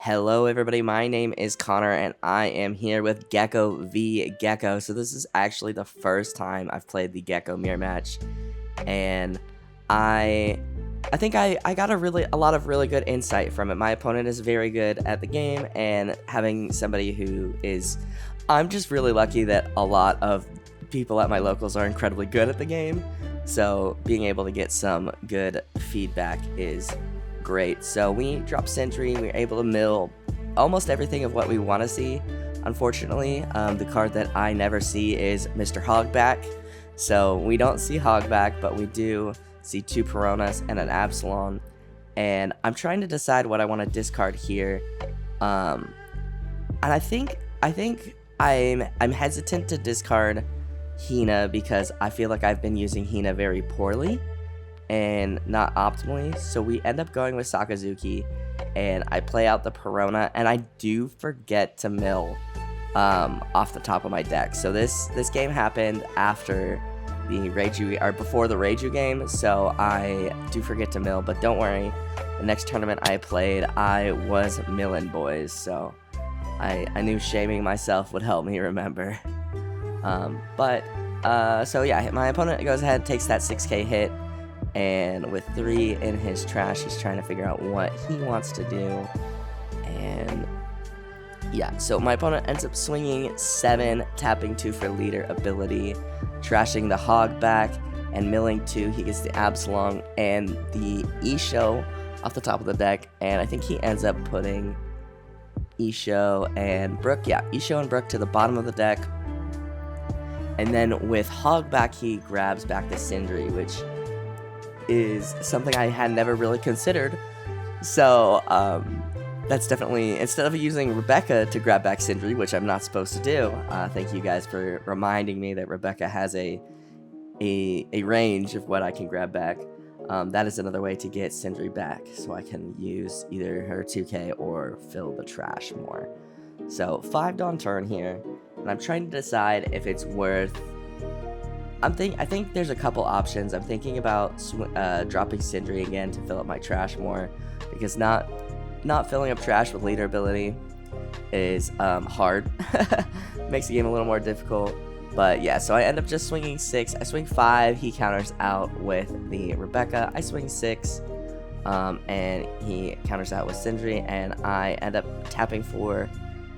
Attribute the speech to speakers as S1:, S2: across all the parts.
S1: Hello everybody, my name is Connor and I am here with Gecko v Gecko. So this is actually the first time I've played the Gecko mirror match, and I think I got a lot of really good insight from it. My opponent is very good at the game, and having somebody who is, I'm just really lucky that a lot of people at my locals are incredibly good at the game. So being able to get some good feedback is great. So we drop Sentry, we're able to mill almost everything of what we want to see. Unfortunately, the card that I never see is Mr. Hogback. So we don't see Hogback, but we do see 2 Peronas and an Absalom. And I'm trying to decide what I want to discard here. And I think I'm hesitant to discard Hina because I feel like I've been using Hina very poorly and not optimally, so we end up going with Sakazuki, and I play out the Perona, and I do forget to mill off the top of my deck. So this game happened after the Reiju, or before the Reiju game, so I do forget to mill, but don't worry, the next tournament I played, I was milling, boys, so I knew shaming myself would help me remember. So yeah, my opponent goes ahead, takes that 6k hit, and with 3 in his trash, he's trying to figure out what he wants to do. And yeah, so my opponent ends up swinging 7, tapping 2 for leader ability, trashing the Hogback, and milling 2. He gets the Absalom and the Isho off the top of the deck, and I think he ends up putting Isho and Brook, Isho and Brook to the bottom of the deck. And then with Hogback, he grabs back the Sindri, which is something I had never really considered. So that's definitely, instead of using Rebecca to grab back Sindri, which I'm not supposed to do, thank you guys for reminding me that Rebecca has a range of what I can grab back. That is another way to get Sindri back, so I can use either her 2k or fill the trash more. So 5 Dawn turn here, and I'm trying to decide if it's worth. I think there's a couple options. I'm thinking about dropping Sindri again to fill up my trash more, because not filling up trash with leader ability is hard. Makes the game a little more difficult. But yeah, so I end up just swinging 6. I swing 5. He counters out with the Rebecca. I swing 6, and he counters out with Sindri, and I end up tapping 4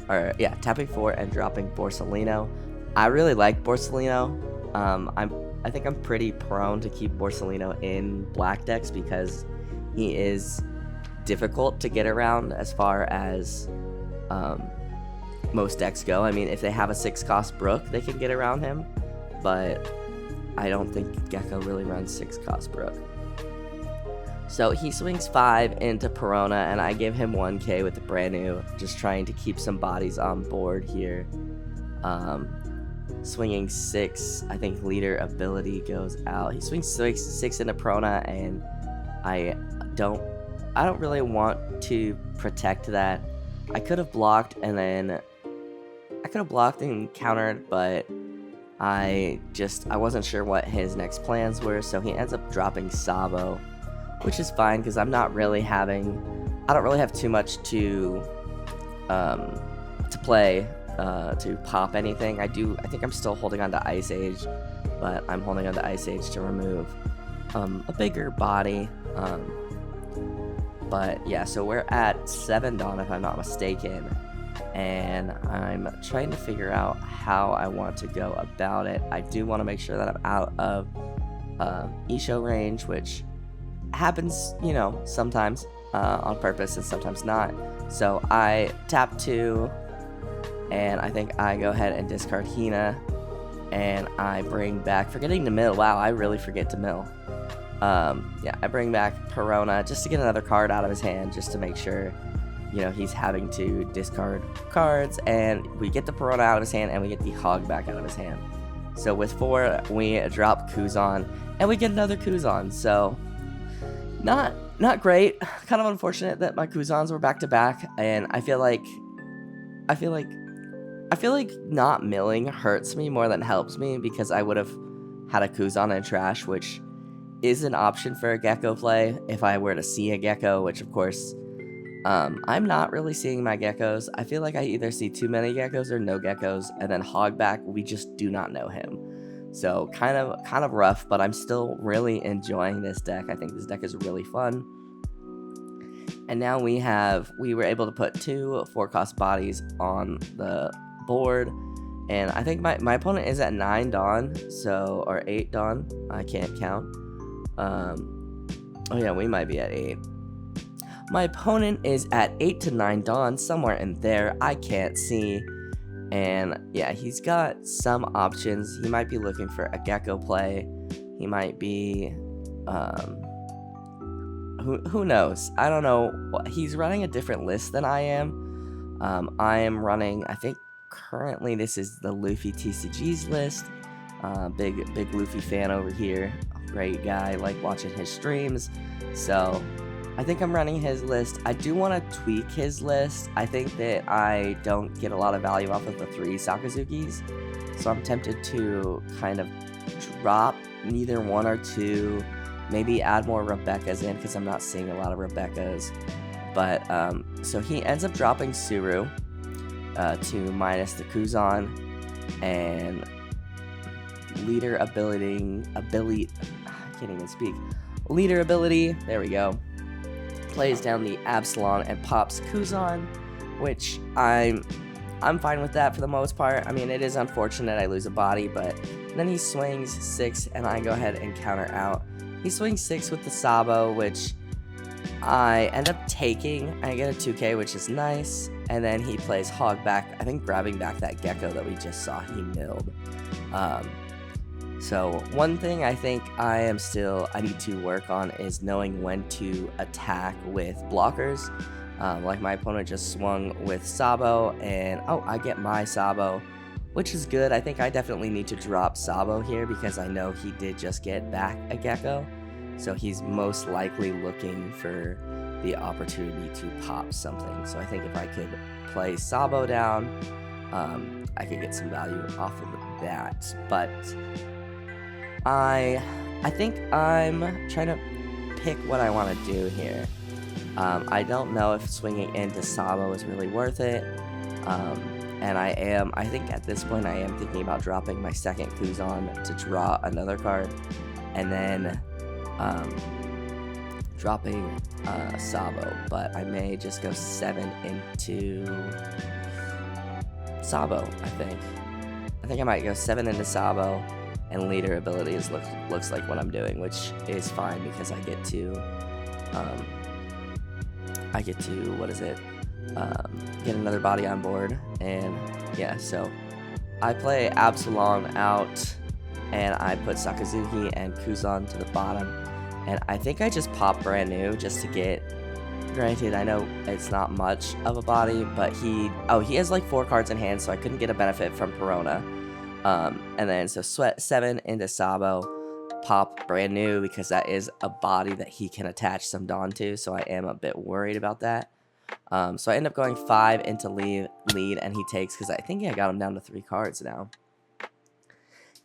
S1: and dropping Borsalino. I really like Borsalino. I think I'm pretty prone to keep Borsalino in black decks because he is difficult to get around as far as most decks go. I mean, if they have a 6-cost Brook, they can get around him, but I don't think Gecko really runs 6-cost Brook. So he swings 5 into Perona, and I give him 1k with the brand new, just trying to keep some bodies on board here. Swinging 6, I think leader ability goes out. He swings 6 into Perona, and I don't really want to protect that. I could have blocked and countered, but I wasn't sure what his next plans were, so he ends up dropping Sabo, which is fine because I don't really have too much to play to pop anything. I think I'm still holding on to Ice Age, but I'm holding on to Ice Age to remove a bigger body. But yeah, so we're at 7 Dawn if I'm not mistaken, and I'm trying to figure out how I want to go about it. I do want to make sure that I'm out of Isho range, which happens, sometimes on purpose and sometimes not. So I tap 2, and I think I go ahead and discard Hina, and I bring back, forgetting to mill. Wow, I really forget to mill. I bring back Perona just to get another card out of his hand, just to make sure, he's having to discard cards, and we get the Perona out of his hand, and we get the Hogback out of his hand. So with 4, we drop Kuzan, and we get another Kuzan. So not great. Kind of unfortunate that my Kuzans were back to back, and I feel like not milling hurts me more than helps me, because I would have had a Kuzan in trash, which is an option for a Gecko play if I were to see a Gecko, which of course I'm not really seeing my geckos. I feel like I either see too many geckos or no geckos, and then Hogback, we just do not know him. So kind of rough, but I'm still really enjoying this deck. I think this deck is really fun. And now we were able to put 2 4-cost bodies on the board. And I think my opponent is at 9 Dawn, so, or 8 Dawn. I can't count. Oh yeah, we might be at 8. My opponent is at 8 to 9 Dawn, somewhere in there. I can't see. And yeah, he's got some options. He might be looking for a Gecko play. He might be, who knows? I don't know. He's running a different list than I am. I am running, I think currently this is the Luffy TCG's list. Big Luffy fan over here. Great guy, like watching his streams. So I think I'm running his list. I do want to tweak his list. I think that I don't get a lot of value off of the 3 Sakazukis. So I'm tempted to kind of drop neither 1 or 2. Maybe add more Rebekahs in because I'm not seeing a lot of Rebekahs. But, so he ends up dropping Suru to minus the Kuzan. And leader ability, I can't even speak. Leader ability, there we go. Plays down the Absalon and pops Kuzan, which I'm fine with that for the most part. I mean, it is unfortunate I lose a body, but then he swings 6 and I go ahead and counter out. He swings 6 with the Sabo, which I end up taking. I get a 2k, which is nice. And then he plays Hogback, I think grabbing back that Gecko that we just saw he milled. So one thing I think I need to work on is knowing when to attack with blockers. Like my opponent just swung with Sabo, and I get my Sabo, which is good. I think I definitely need to drop Sabo here because I know he did just get back a Gecko. So he's most likely looking for the opportunity to pop something. So I think if I could play Sabo down, I could get some value off of that. But I think I'm trying to pick what I want to do here. I don't know if swinging into Sabo is really worth it. And I think at this point I am thinking about dropping my second Kuzan to draw another card. And then dropping Sabo. But I may just go 7 into Sabo, I think. I think I might go 7 into Sabo. And leader abilities looks like what I'm doing, which is fine because I get to get another body on board. And yeah, so I play Absalom out, and I put Sakazuki and Kuzan to the bottom, and I think I just pop brand new just to get. Granted, I know it's not much of a body, but he has like 4 cards in hand, so I couldn't get a benefit from Perona. And then so sweat 7 into Sabo, pop brand new because that is a body that he can attach some Dawn to, so I am a bit worried about that. So I end up going 5 into lead, and he takes because I think I got him down to 3 cards now.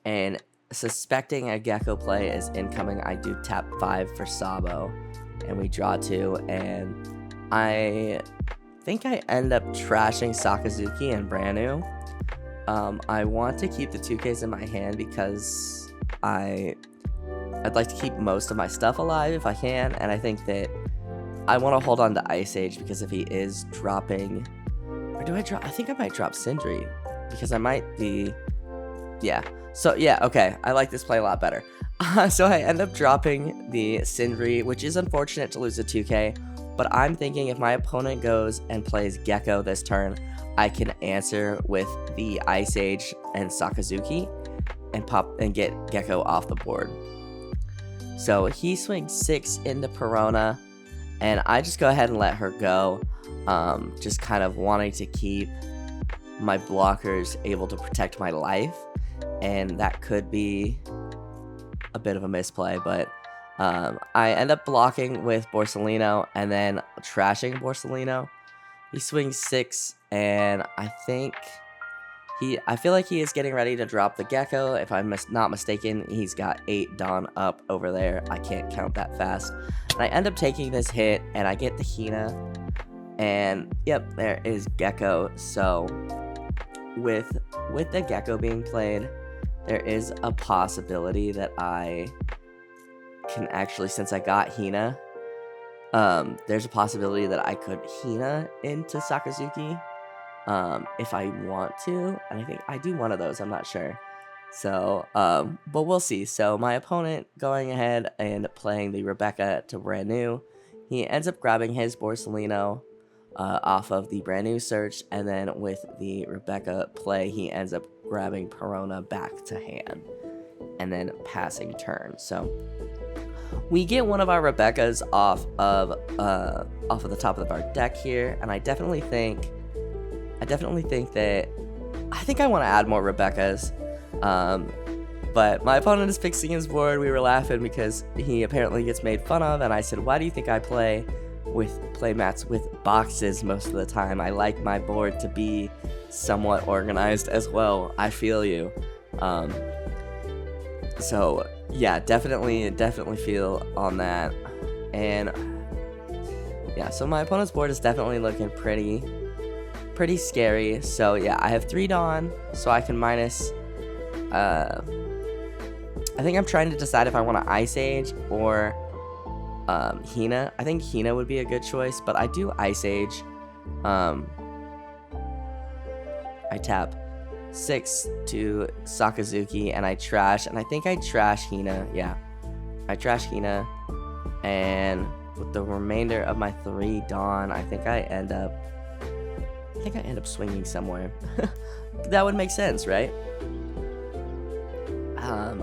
S1: And suspecting a Gecko play is incoming, I do tap 5 for Sabo, and we draw 2, and I think I end up trashing Sakazuki and brand new. I want to keep the 2Ks in my hand because I'd like to keep most of my stuff alive if I can, and I think that I want to hold on to Ice Age because if he is dropping, or do I drop? I think I might drop Sindri because I might be, yeah. So yeah, okay, I like this play a lot better. So I end up dropping the Sindri, which is unfortunate to lose a 2K, but I'm thinking if my opponent goes and plays Gecko this turn, I can answer with the Ice Age and Sakazuki and pop and get Gecko off the board. So he swings 6 into Perona, and I just go ahead and let her go, just kind of wanting to keep my blockers able to protect my life, and that could be a bit of a misplay, but I end up blocking with Borsalino and then trashing Borsalino. He swings 6, and I feel like he is getting ready to drop the Gecko. If I'm not mistaken, he's got 8 Dawn up over there. I can't count that fast. And I end up taking this hit, and I get the Hina. And yep, there is Gecko. So with the Gecko being played, there is a possibility that I can actually, since I got Hina, there's a possibility that I could Hina into Sakazuki if I want to, and I think I do one of those, I'm not sure. So, but we'll see. So my opponent going ahead and playing the Rebecca to brand new, he ends up grabbing his Borsalino off of the brand new search, and then with the Rebecca play, he ends up grabbing Perona back to hand, and then passing turn. So we get one of our Rebeccas off of the top of our deck here, and I definitely think that I want to add more Rebeccas. But my opponent is fixing his board. We were laughing because he apparently gets made fun of, and I said, why do you think I play mats with boxes most of the time? I like my board to be somewhat organized as well. I feel you. So yeah, definitely feel on that. And yeah, so my opponent's board is definitely looking pretty scary. So yeah, I have 3 Dawn, so I can minus I think I'm trying to decide if I want to Ice Age or Hina. I think Hina would be a good choice, but I do Ice Age. I tap 6 to Sakazuki, and I trash, and I think I trash Hina. Yeah, I trash Hina, and with the remainder of my 3 Dawn, I think I end up swinging somewhere. That would make sense, right?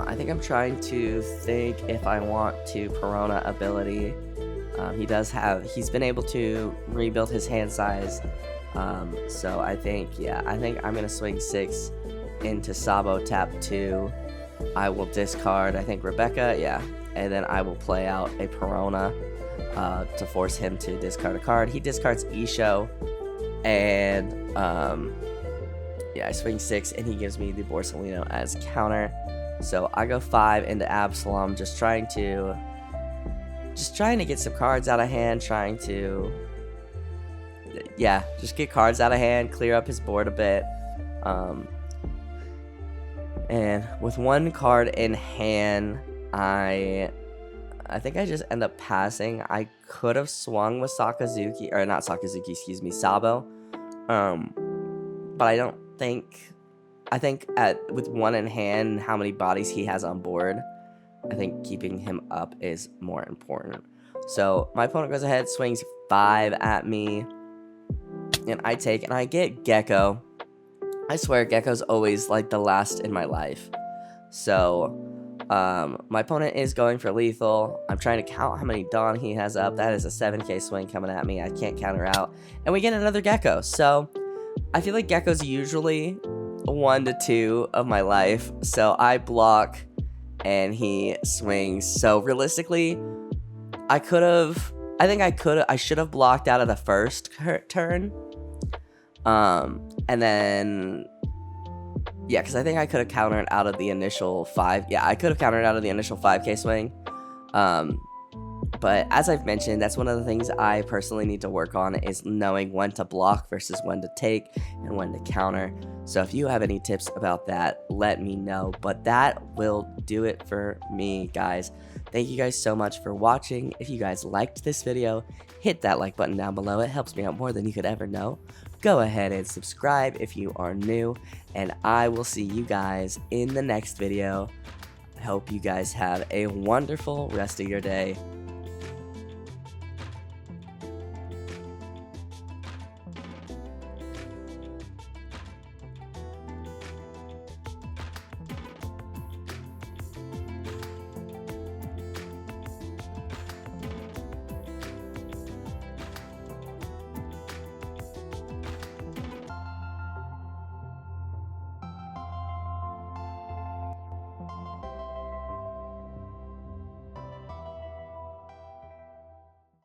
S1: I think I'm trying to think if I want to Perona ability. He's been able to rebuild his hand size. So I think I'm gonna swing 6 into Sabo, tap 2. I will discard, I think, Rebecca, yeah, and then I will play out a Perona to force him to discard a card. He discards Isho, and yeah, I swing 6, and he gives me the Borsalino as counter. So I go 5 into Absalom, just trying to get some cards out of hand, trying to, yeah, just get cards out of hand, clear up his board a bit. And with 1 card in hand, I think I just end up passing. I could have swung with Sakazuki, or not Sakazuki, excuse me, Sabo. But I don't think, with 1 in hand, how many bodies he has on board, I think keeping him up is more important. So my opponent goes ahead, swings 5 at me, and I take, and I get Gecko. I swear, Gecko's always like the last in my life. So my opponent is going for lethal. I'm trying to count how many Dawn he has up. That is a 7k swing coming at me. I can't counter out, and we get another Gecko. So I feel like Gecko's usually 1 to 2 of my life. So I block, and he swings. So realistically, I should have blocked out of the first turn. And then, yeah, because I think I could have countered out of the initial 5. Yeah, I could have countered out of the initial 5k swing. But as I've mentioned, that's one of the things I personally need to work on, is knowing when to block versus when to take and when to counter. So if you have any tips about that, let me know. But that will do it for me, guys. Thank you guys so much for watching. If you guys liked this video, hit that like button down below. It helps me out more than you could ever know. Go ahead and subscribe if you are new, and I will see you guys in the next video. I hope you guys have a wonderful rest of your day.